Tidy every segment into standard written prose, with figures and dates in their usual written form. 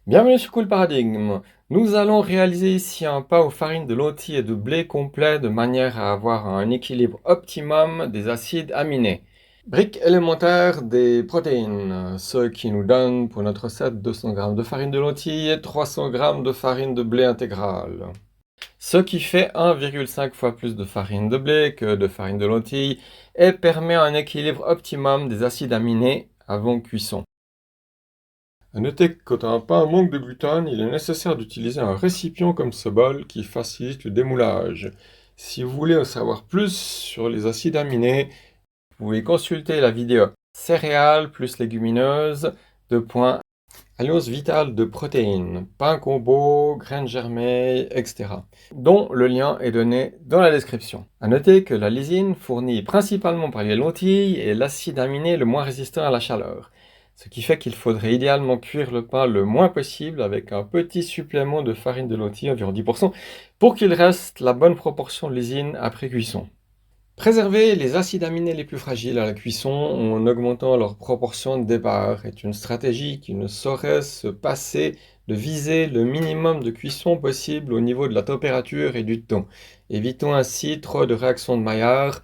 Bienvenue sur Cool Paradigme. Nous allons réaliser ici un pain aux farines de lentilles et de blé complet de manière à avoir un équilibre optimum des acides aminés. Briques élémentaires des protéines, ce qui nous donne pour notre recette 200 g de farine de lentilles et 300 g de farine de blé intégrale. Ce qui fait 1,5 fois plus de farine de blé que de farine de lentilles et permet un équilibre optimum des acides aminés avant cuisson. À noter que quand un pain manque de gluten, il est nécessaire d'utiliser un récipient comme ce bol qui facilite le démoulage. Si vous voulez en savoir plus sur les acides aminés, vous pouvez consulter la vidéo céréales plus légumineuses, alliance vitale de protéines, pain combo, graines germées, etc. dont le lien est donné dans la description. À noter que la lysine, fournie principalement par les lentilles, est l'acide aminé le moins résistant à la chaleur. Ce qui fait qu'il faudrait idéalement cuire le pain le moins possible avec un petit supplément de farine de lentilles, environ 10%, pour qu'il reste la bonne proportion de lysine après cuisson. Préserver les acides aminés les plus fragiles à la cuisson en augmentant leur proportion de départ est une stratégie qui ne saurait se passer de viser le minimum de cuisson possible au niveau de la température et du temps. Évitons ainsi trop de réactions de Maillard.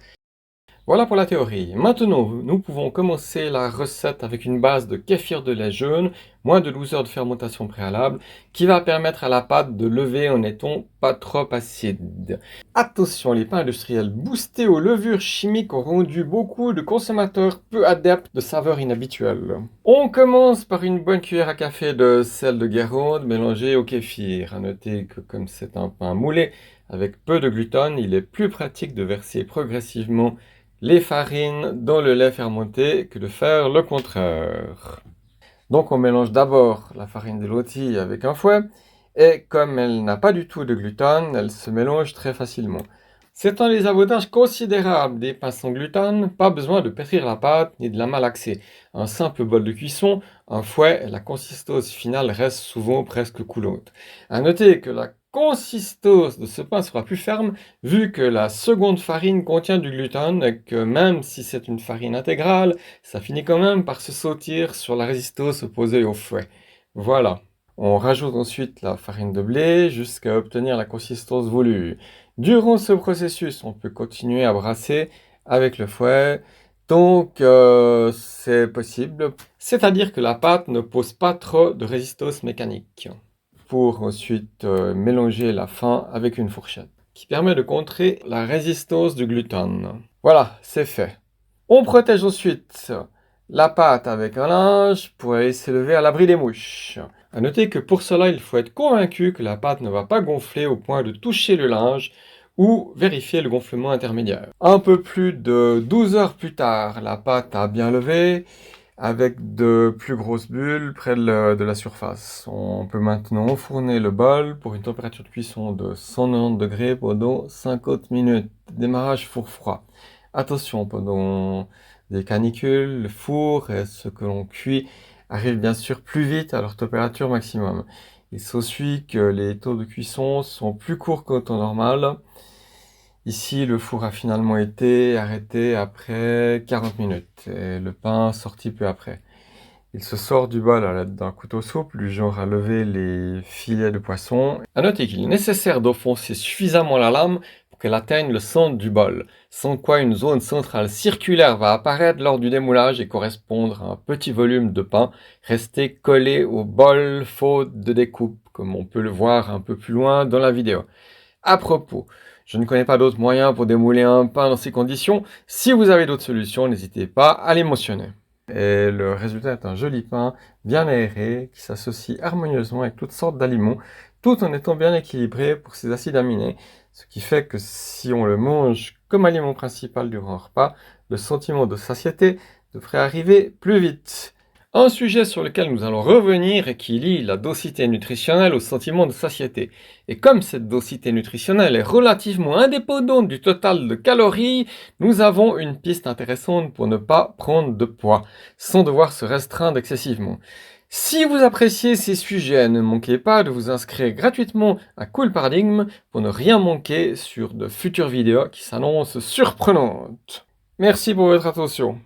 Voilà pour la théorie. Maintenant, nous pouvons commencer la recette avec une base de kéfir de lait jaune, moins de 12 heures de fermentation préalable, qui va permettre à la pâte de lever en étant pas trop acide. Attention, les pains industriels boostés aux levures chimiques ont rendu beaucoup de consommateurs peu adeptes de saveurs inhabituelles. On commence par une bonne cuillère à café de sel de Guérande mélangée au kéfir. À noter que comme c'est un pain moulé avec peu de gluten, il est plus pratique de verser progressivement les farines dans le lait fermenté que de faire le contraire. Donc on mélange d'abord la farine de lentilles avec un fouet et comme elle n'a pas du tout de gluten, elle se mélange très facilement. C'est un des avantages considérables des pains sans gluten, pas besoin de pétrir la pâte ni de la malaxer. Un simple bol de cuisson, un fouet et la consistance finale reste souvent presque coulante. À noter que la consistance de ce pain sera plus ferme vu que la seconde farine contient du gluten et que même si c'est une farine intégrale, ça finit quand même par se sautir sur la résistance opposée au fouet. Voilà. On rajoute ensuite la farine de blé jusqu'à obtenir la consistance voulue. Durant ce processus, on peut continuer à brasser avec le fouet tant que c'est possible, c'est-à-dire que la pâte ne pose pas trop de résistance mécanique. Pour ensuite mélanger la fin avec une fourchette, qui permet de contrer la résistance du gluten. Voilà, c'est fait. On protège ensuite la pâte avec un linge pour la laisser lever à l'abri des mouches. A noter que pour cela, il faut être convaincu que la pâte ne va pas gonfler au point de toucher le linge ou vérifier le gonflement intermédiaire. Un peu plus de 12 heures plus tard, la pâte a bien levé avec de plus grosses bulles près de la surface. On peut maintenant enfourner le bol pour une température de cuisson de 190 degrés pendant 50 minutes. Démarrage four froid. Attention, pendant des canicules, le four et ce que l'on cuit arrivent bien sûr plus vite à leur température maximum. Il s'ensuit que les taux de cuisson sont plus courts qu'en temps normal. Ici, le four a finalement été arrêté après 40 minutes et le pain sorti peu après. Il se sort du bol à l'aide d'un couteau souple, du genre à lever les filets de poisson. À noter qu'il est nécessaire d'enfoncer suffisamment la lame pour qu'elle atteigne le centre du bol, sans quoi une zone centrale circulaire va apparaître lors du démoulage et correspondre à un petit volume de pain resté collé au bol faute de découpe, comme on peut le voir un peu plus loin dans la vidéo. À propos, je ne connais pas d'autres moyens pour démouler un pain dans ces conditions. Si vous avez d'autres solutions, n'hésitez pas à les mentionner. Et le résultat est un joli pain bien aéré qui s'associe harmonieusement avec toutes sortes d'aliments, tout en étant bien équilibré pour ses acides aminés, ce qui fait que si on le mange comme aliment principal durant un repas, le sentiment de satiété devrait arriver plus vite. Un sujet sur lequel nous allons revenir et qui lie la densité nutritionnelle au sentiment de satiété. Et comme cette densité nutritionnelle est relativement indépendante du total de calories, nous avons une piste intéressante pour ne pas prendre de poids, sans devoir se restreindre excessivement. Si vous appréciez ces sujets, ne manquez pas de vous inscrire gratuitement à Cool Paradigme pour ne rien manquer sur de futures vidéos qui s'annoncent surprenantes. Merci pour votre attention.